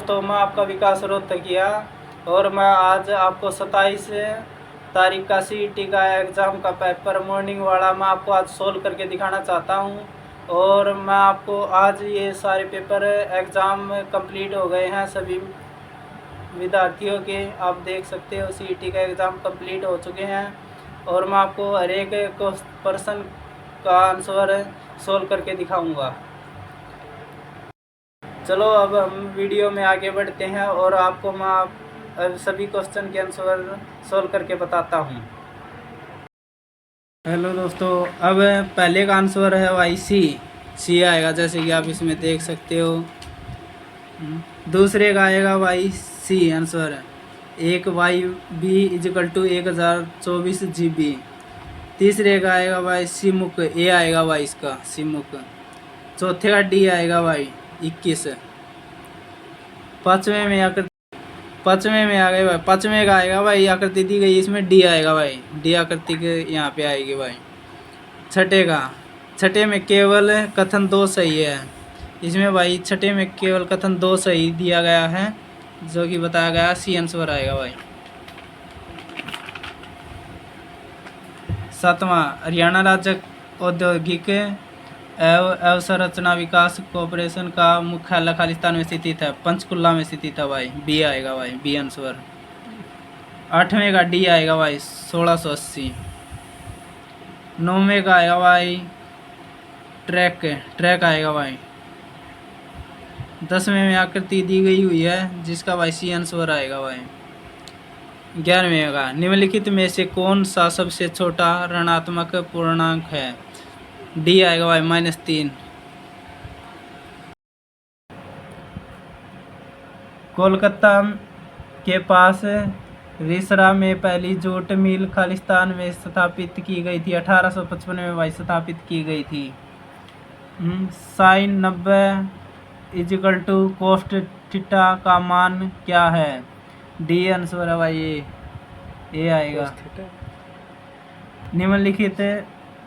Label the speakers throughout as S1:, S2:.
S1: तो मैं आपका विकास रोहतकिया और मैं आज आपको 27 तारीख का सीईटी का एग्ज़ाम का पेपर मॉर्निंग वाला मैं आपको आज सोल्व करके दिखाना चाहता हूं। और मैं आपको आज ये सारे पेपर एग्ज़ाम कंप्लीट हो गए हैं सभी विद्यार्थियों के। आप देख सकते हो सीईटी का एग्ज़ाम कंप्लीट हो चुके हैं और मैं आपको हर एक प्रश्न का आंसर सोल्व करके दिखाऊंगा। चलो अब हम वीडियो में आगे बढ़ते हैं और आपको मैं सभी क्वेश्चन के आंसर सोल्व करके बताता हूँ। हेलो दोस्तों, अब पहले का आंसर है वाई सी आएगा, जैसे कि आप इसमें देख सकते हो। दूसरे का आएगा वाई सी आंसर, एक Y B is equal to 1024 GB। तीसरे का आएगा वाई सी मुक, ए आएगा वाई इसका सी मुक। चौथे का डी आएगा वाई 21। पाँचवें में आ गए भाई, पाँचवें का आएगा भाई आकृति दी गई, इसमें डी आएगा भाई, डी आकृति के यहाँ पे आएगी भाई। छठे में केवल कथन 2 सही है, इसमें भाई छठे में केवल कथन 2 सही दिया गया है, जो कि बताया गया सी आंसर आएगा भाई। सातवां, हरियाणा राज्य औद्योगिक एवं अवसंरचना विकास कॉरपोरेशन का मुख्यालय खालिस्तान में स्थित है, पंचकुला में स्थित है भाई, बी आएगा भाई, बी आंसर। आठवें का डी आएगा भाई 1680। नौवें का आएगा भाई ट्रैक आएगा भाई। 10वें में आकृति दी गई हुई है, जिसका भाई सी आंसर आएगा भाई। 11वें का निम्नलिखित में से कौन सा सबसे छोटा ऋणात्मक पूर्णांक है, डी आएगा भाई -3। कोलकाता के पास रिसरा में पहली जूट मिल खालिस्तान में स्थापित की गई थी, 1855 में भाई स्थापित की गई थी। Sine 90 is equal to cos theta का मान क्या है, डी आंसर है भाई, ये आएगा। निम्नलिखित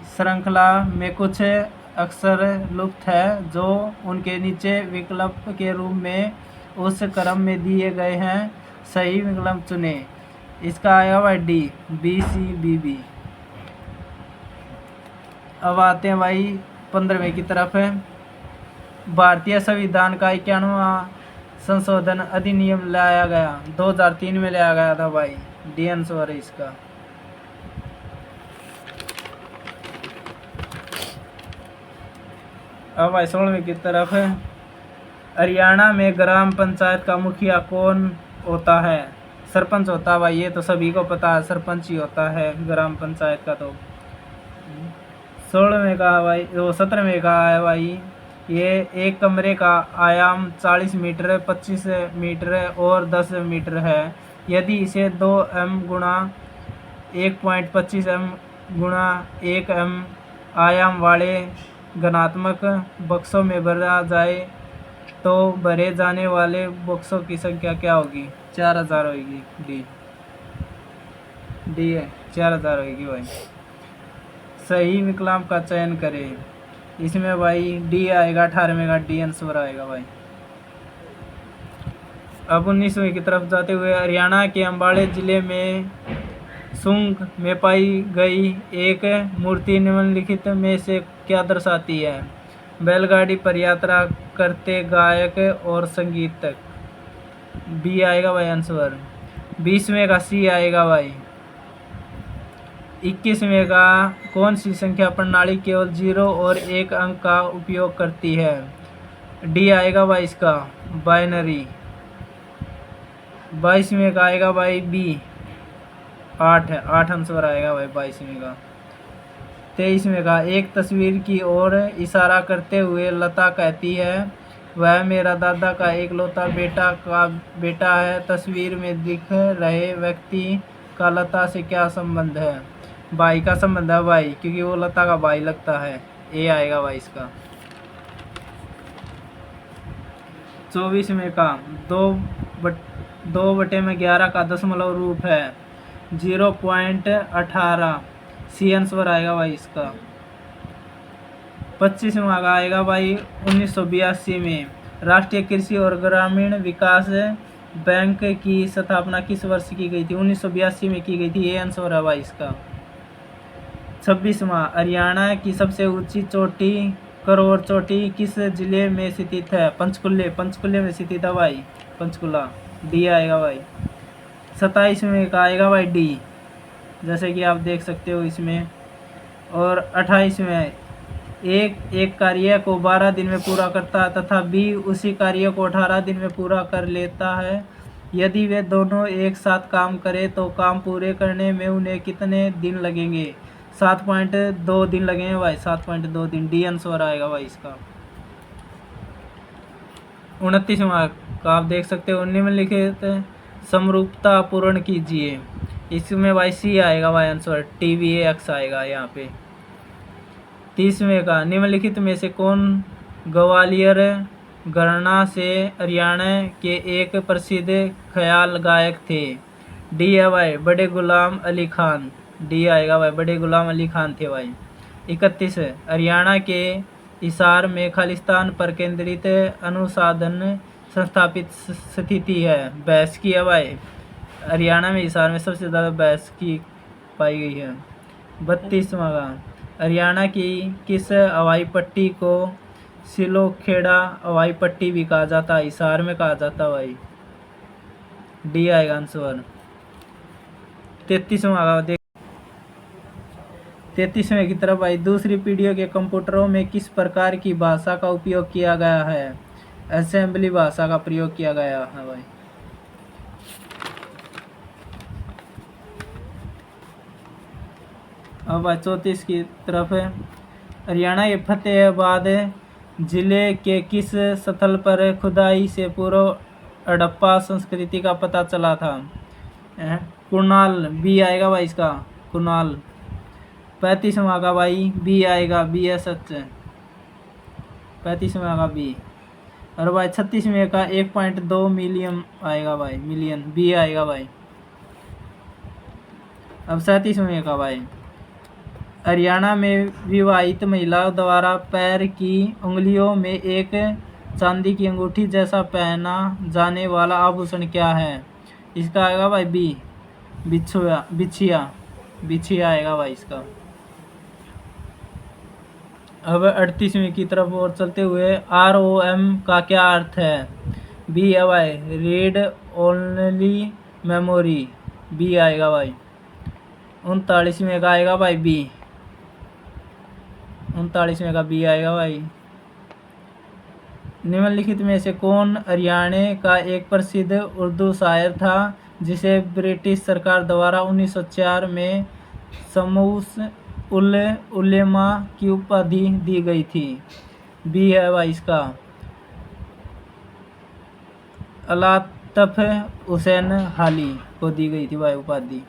S1: श्रृंखला में कुछ अक्षर लुप्त है जो उनके नीचे विकल्प के रूप में उस क्रम में दिए गए हैं, सही विकल्प चुने। इसका आएगा भाई D, B C B B. अब आते हैं भाई 15वें की तरफ। भारतीय संविधान का 91वां संशोधन अधिनियम लाया गया, 2003 में लाया गया था भाई, डी आंसर है इसका। अब भाई 16वें की तरफ है। हरियाणा में ग्राम पंचायत का मुखिया कौन होता है, सरपंच होता है भाई, ये तो सभी को पता है, सरपंच ही होता है ग्राम पंचायत का। तो 16वें का भाई, 17वें का है भाई, ये एक कमरे का आयाम 40 मीटर, 25 मीटर और 10 मीटर है। यदि इसे 2m गुणा 1.25 m गुणा 1m आयाम वाले घनात्मक बक्सों में भरा जाए तो भरे जाने वाले बक्सों की संख्या क्या होगी, 4000 होगी, डी है 4000 होगी भाई। सही विकल्प का चयन करें, इसमें भाई डी आएगा, 18वें का डी आंसर आएगा भाई। अब 19वें की तरफ जाते हुए, हरियाणा के अम्बाड़े जिले में सुंग में पाई गई एक मूर्ति निम्नलिखित में से क्या दर्शाती है, बैलगाड़ी पर यात्रा करते गायक और संगीतक, बी आएगा भाई आंसर। 20वें का सी आएगा भाई। 21वें का कौन सी संख्या प्रणाली केवल 0 और 1 अंक का उपयोग करती है, डी आएगा भाई इसका बाइनरी। 22वें का आएगा भाई बी 8 है, 8 आंसर आएगा भाई 22वें का। 23वें का एक तस्वीर की ओर इशारा करते हुए लता कहती है, वह मेरा दादा का एकलौता बेटा है। तस्वीर में दिख रहे व्यक्ति का लता से क्या संबंध है, भाई का संबंध है भाई, क्योंकि वो लता का भाई लगता है, ए आएगा भाई इसका। 24वें का 2/11 का दशमलव रूप है 0.18, सी आंसर आएगा भाई इसका। 25वां का आएगा भाई 1982 में राष्ट्रीय कृषि और ग्रामीण विकास बैंक की स्थापना किस वर्ष की गई थी? 1982 में की गई थी। ये आंसर है भाई इसका। 26वां, हरियाणा की सबसे ऊंची चोटी करोड़ चोटी किस जिले में स्थित है? पंचकुले में स्थित है भाई, पंचकुला। डी आएगा भाई। 27वें का आएगा भाई डी, जैसे कि आप देख सकते हो इसमें। और 28वें, एक कार्य को 12 दिन में पूरा करता है तथा बी उसी कार्य को 18 दिन में पूरा कर लेता है। यदि वे दोनों एक साथ काम करें तो काम पूरे करने में उन्हें कितने दिन लगेंगे? 7.2 दिन लगेंगे भाई, 7.2 दिन। डी आंसर आएगा भाई इसका। 29वां का आप देख सकते हो, निम्नलिखित समरूपता पूर्ण कीजिए। इसमें भाई सी आएगा भाई आंसर, TVAX आएगा यहाँ पे। 30वें का, निम्नलिखित में से कौन ग्वालियर घराना से हरियाणा के एक प्रसिद्ध ख्याल गायक थे? डी है भाई बड़े गुलाम अली खान। डी आएगा भाई, बड़े गुलाम अली खान थे भाई। 31, हरियाणा के हिसार में खालिस्तान पर केंद्रित अनुसंधान संस्थापित स्थिति है। बहस की है भाई, हरियाणा में हिसार में सबसे ज़्यादा बहस की पाई गई है। 32वां का, हरियाणा की किस हवाई पट्टी को सिलोखेड़ा हवाई पट्टी भी कहा जाता है? हिसार में कहा जाता है भाई। डी आएगा आंसर। 33वां का देख, 33वें की तरफ भाई, दूसरी पीढ़ियों के कंप्यूटरों में किस प्रकार की भाषा का उपयोग किया गया है? असेंबली भाषा का प्रयोग किया गया है भाई। अब भाई 34 की तरफ है, हरियाणा के फतेहाबाद जिले के किस स्थल पर खुदाई से पूर्व हड़प्पा संस्कृति का पता चला था? कुणाल। बी आएगा भाई इसका, कुणाल। 35वां का भाई बी आएगा, BSH। 35वां का बी। और भाई 36वें का 1.2 मिलियन आएगा भाई, मिलियन। बी आएगा भाई। अब 37वें का भाई, हरियाणा में विवाहित महिला द्वारा पैर की उंगलियों में एक चांदी की अंगूठी जैसा पहना जाने वाला आभूषण क्या है? इसका आएगा भाई बी, बिछिया आएगा भाई इसका। अब 38वें की तरफ और चलते हुए, ROM का क्या अर्थ है? बी है भाई, रीड ओनली मेमोरी। बी आएगा भाई। 39वें का आएगा भाई बी, 39वें का बी आएगा भाई। निम्नलिखित में से कौन हरियाणा का एक प्रसिद्ध उर्दू शायर था जिसे ब्रिटिश सरकार द्वारा 1904 में शमूस उल उलेमा की उपाधि दी गई थी? बी है भाई इसका, अलातफ हुसैन हाली को दी गई थी भाई उपाधि।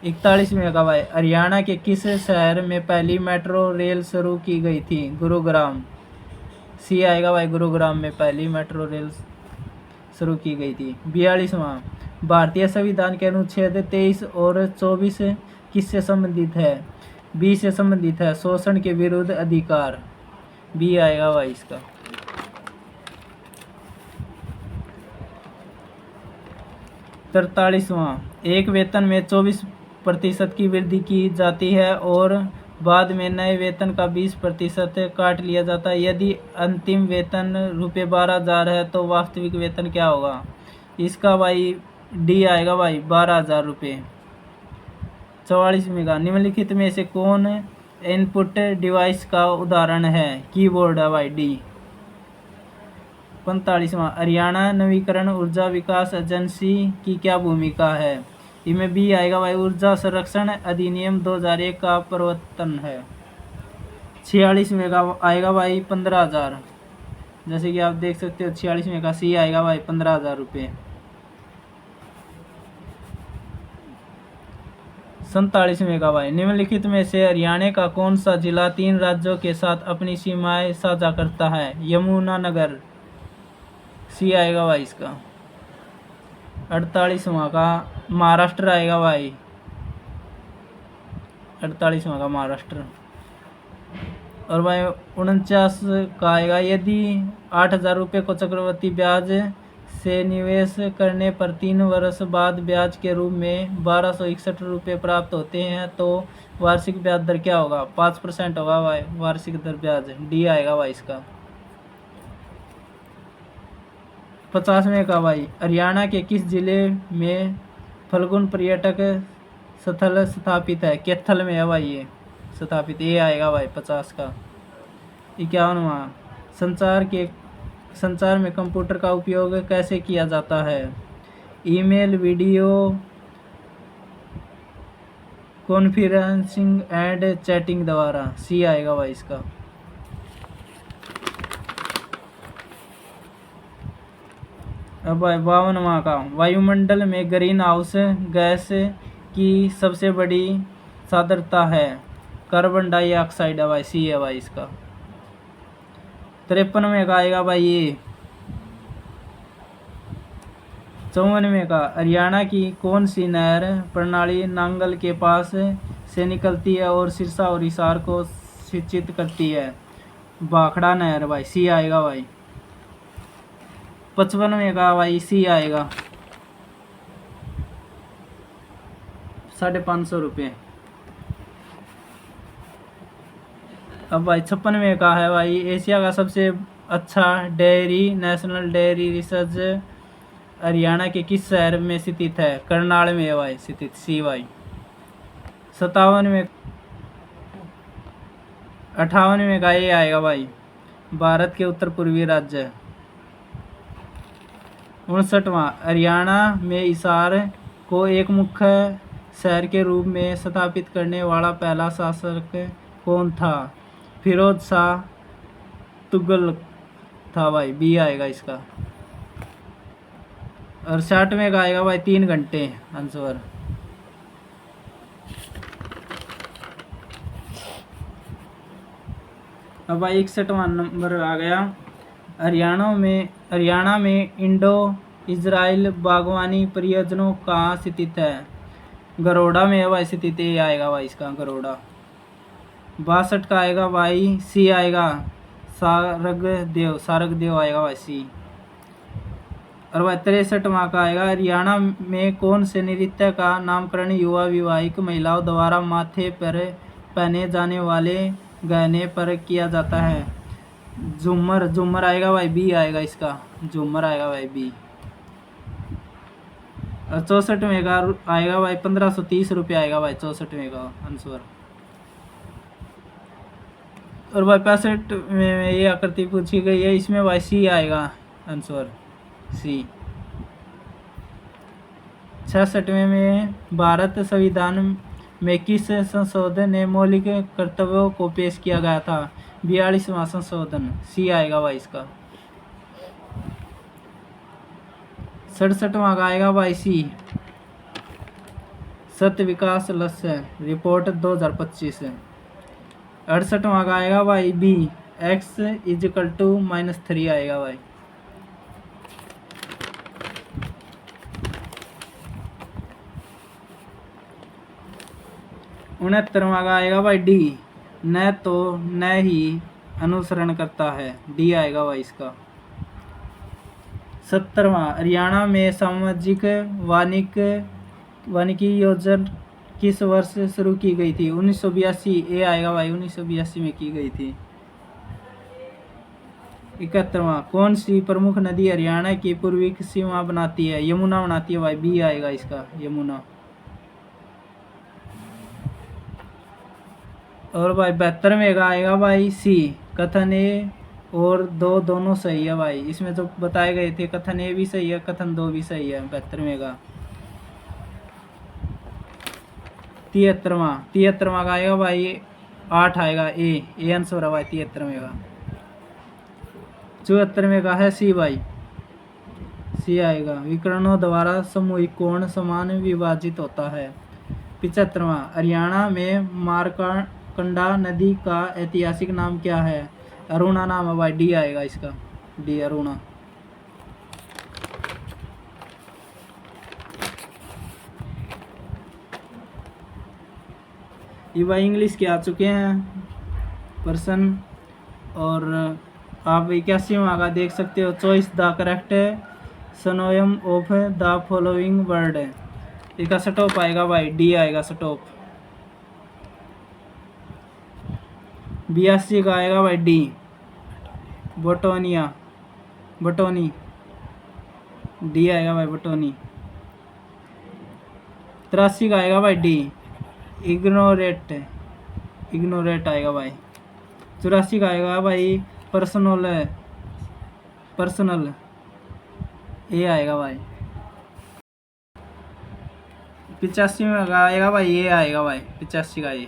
S1: 41वें का भाई, हरियाणा के किस शहर में पहली मेट्रो रेल शुरू की गई थी? गुरुग्राम। सी आएगा भाई, गुरुग्राम में पहली मेट्रो रेल शुरू की गई थी। 42वां, भारतीय संविधान के अनुच्छेद 23 और 24 किससे संबंधित है? बी से संबंधित है, शोषण के विरुद्ध अधिकार। बी आएगा भाई इसका। 43वां, एक वेतन में 24% की वृद्धि की जाती है और बाद में नए वेतन का 20% काट लिया जाता है। यदि अंतिम वेतन ₹12,000 है तो वास्तविक वेतन क्या होगा? इसका भाई डी आएगा भाई, 12,000 रुपये। 44वें का, निम्नलिखित में से कौन इनपुट डिवाइस का उदाहरण है? कीबोर्ड है भाई, डी। 45वां, हरियाणा नवीकरण ऊर्जा विकास एजेंसी की क्या भूमिका है? इसमें बी आएगा भाई, ऊर्जा संरक्षण अधिनियम 2001 का प्रवर्तन है। 46वें का आएगा भाई 15,000, जैसे कि आप देख सकते हो। 46वें का सी आएगा भाई, 15,000 रुपये। 47वें का भाई, निम्नलिखित में से हरियाणा का कौन सा जिला 3 राज्यों के साथ अपनी सीमाएं साझा करता है? यमुनानगर। सी आएगा भाई इसका। 48वां का महाराष्ट्र आएगा भाई, 48वां का महाराष्ट्र। और भाई 49 का आएगा, यदि 8,000 रुपये को चक्रवृद्धि ब्याज से निवेश करने पर 3 वर्ष बाद ब्याज के रूप में 1261 रुपये प्राप्त होते हैं तो वार्षिक ब्याज दर क्या होगा? 5% होगा भाई वार्षिक दर ब्याज, डी आएगा भाई इसका। 50वें का भाई, हरियाणा के किस जिले में फल्गुन पर्यटक स्थल स्थापित है? कैथल में है भाई ये स्थापित, ये आएगा भाई 50 का। 51वां, संचार में कंप्यूटर का उपयोग कैसे किया जाता है? Email, video conferencing and chatting द्वारा, सी आएगा भाई इसका। अब भाई 52वां का, वायुमंडल में ग्रीन हाउस गैस की सबसे बड़ी सांद्रता है? कार्बन डाइऑक्साइड है भाई, सी है भाई इसका। 53वें का आएगा भाई ये। 54वें का, हरियाणा की कौन सी नहर प्रणाली नांगल के पास से निकलती है और सिरसा और हिसार को सिंचित करती है? भाखड़ा नहर भाई, सी आएगा भाई। 55वें का भाई सी आएगा, 550 रुपये। अब भाई 56वें का है भाई, एशिया का सबसे अच्छा dairy national dairy research Haryana के किस शहर में स्थित है? करनाल में है भाई स्थित, सी भाई। 58वें का ये आएगा भाई, भारत के उत्तर पूर्वी राज्य। 59वां, हरियाणा में हिसार को एक मुख्य शहर के रूप में स्थापित करने वाला पहला शासक कौन था? फिरोज शाह तुगलक था भाई, बी आएगा इसका। और 60वें का आएगा भाई 3 घंटे आंसर। अब भाई 61वां नंबर आ गया, हरियाणा में इंडो इजराइल बागवानी परियोजनाओं कहाँ स्थित है? गरोड़ा में है भाई स्थित, ये आएगा भाई इसका गरोड़ा। 62 का आएगा भाई, सी आएगा, सारग देव आएगा भाई सी। और भाई 63वां का आएगा, हरियाणा में कौन से नृत्य का नामकरण युवा विवाहित महिलाओं द्वारा माथे पर पहने जाने वाले गहने पर किया जाता है? झूमर आएगा भाई, बी आएगा इसका, झूमर आएगा भाई बी। और 64वें का आएगा भाई 1530 रुपये आएगा भाई 64वें का आंसर। और भाई 65 में ये आकृति पूछी गई है, इसमें भाई सी आएगा आंसर, सी। 66वें में भारत संविधान में किस संशोधन ने मौलिक कर्तव्यों को पेश किया गया था? 42वां संशोधन, सी आएगा भाई इसका। 67वां का आएगा भाई सी, सत्य विकास लक्ष्य रिपोर्ट 2025। 68वां का आएगा भाई बी, x = -3 आएगा भाई। 69वां का आएगा भाई डी, न तो न ही अनुसरण करता है, डी आएगा भाई इसका। 70वां, हरियाणा में सामाजिक वानिकी योजना किस वर्ष शुरू की गई थी? 1982, ए आएगा भाई, 1982 में की गई थी। 71वां, कौन सी प्रमुख नदी हरियाणा की पूर्वी सीमा बनाती है? यमुना बनाती है भाई, बी आएगा इसका, यमुना। और भाई 72वें का आएगा भाई सी, कथन ए और दो दोनों सही है भाई, इसमें जो बताए गए थे कथन ए भी सही है, कथन 2 भी सही है 72वें का। 73वां का आएगा भाई 8 आएगा, ए आंसर है भाई 73वें का। 74वें का है सी भाई, सी आएगा, विकर्णों द्वारा समूहिक कोण समान विभाजित होता है। 75वां, हरियाणा में मारकंडा नदी का ऐतिहासिक नाम क्या है? अरुणा नाम है भाई, डी आएगा इसका, डी अरुणा। ये भाई इंग्लिश के आ चुके हैं पर्सन। और आप 81वां का देख सकते हो, choice the correct synonym of the following word. इसका स्टॉप आएगा भाई डी आएगा स्टॉप। 82 का आएगा भाई डी बोटोनिया, बटोनी, डी आएगा भाई बटोनी। 83 का आएगा भाई डी इग्नोरेट, इग्नोरेट आएगा भाई। 84 का आएगा भाई पर्सनल, पर्सनल, ए आएगा भाई। 85 में का आएगा भाई ये आएगा भाई 85 का ये।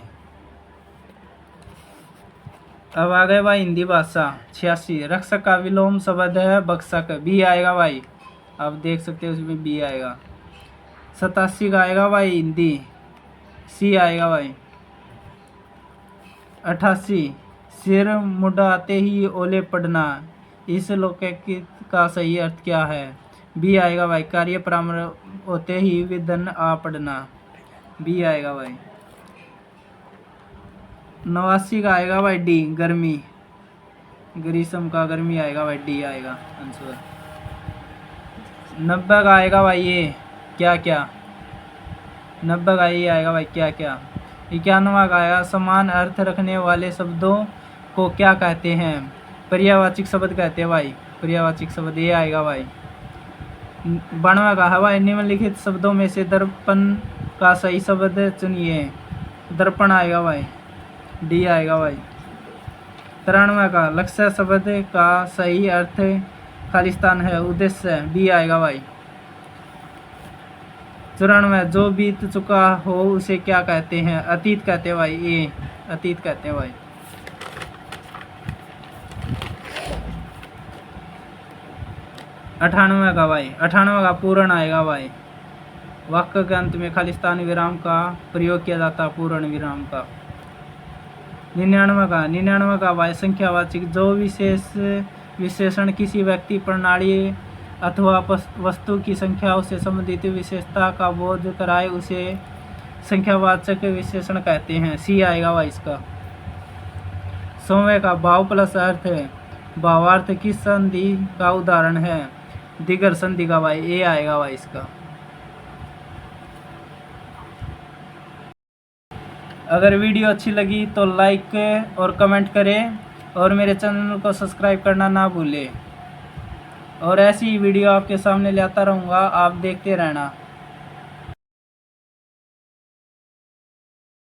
S1: अब आ गए भाई हिंदी भाषा। 86 रक्षक का विलोम शब्द है बक्सक, बी आएगा भाई। आप देख सकते हो उसमें बी आएगा। 87 का आएगा भाई हिंदी, सी आएगा भाई। 88 सिर मुड़ाते ही ओले पड़ना, इस लोकगीत का सही अर्थ क्या है? बी आएगा भाई कार्य प्रारंभ होते ही विधन आ पड़ना, बी आएगा भाई। 89 का आएगा भाई डी गर्मी, ग्रीष्म का गर्मी आएगा भाई, डी आएगा आंसर। 90 का आएगा भाई ये क्या क्या, 90 का ये आएगा भाई क्या क्या। 91 का आएगा समान अर्थ रखने वाले शब्दों को क्या कहते हैं? पर्यायवाची शब्द कहते हैं भाई, पर्यायवाची शब्द ये आएगा भाई। 92 का है भाई निम्नलिखित शब्दों में से दर्पण का सही शब्द चुनिए, दर्पण आएगा भाई, डी आएगा भाई। 93 का लक्ष्य शब्द का सही अर्थ खालिस्तान है, उद्देश्य, बी आएगा भाई। 94 जो बीत चुका हो उसे क्या कहते हैं? अतीत कहते हैं भाई, ए अतीत कहते हैं भाई। 98 का भाई, 98 का पूर्ण आएगा भाई, वाक्य के अंत में खालिस्तानी विराम का प्रयोग किया जाता है, पूर्ण विराम का। 99 का भाई संख्यावाचक जो विशेषण किसी व्यक्ति, प्रणाली अथवा वस्तु की संख्याओं से संबंधित विशेषता का बोध कराए उसे संख्यावाचक विशेषण कहते हैं, सी आएगा भाई इसका। 100 का भाव प्लस अर्थ है, भावार्थ किस संधि का उदाहरण है? दिगर संधि का भाई, ए आएगा भाई इसका। अगर वीडियो अच्छी लगी तो लाइक और कमेंट करें और मेरे चैनल को सब्सक्राइब करना ना भूलें। और ऐसी वीडियो आपके सामने लाता रहूँगा, आप देखते रहना।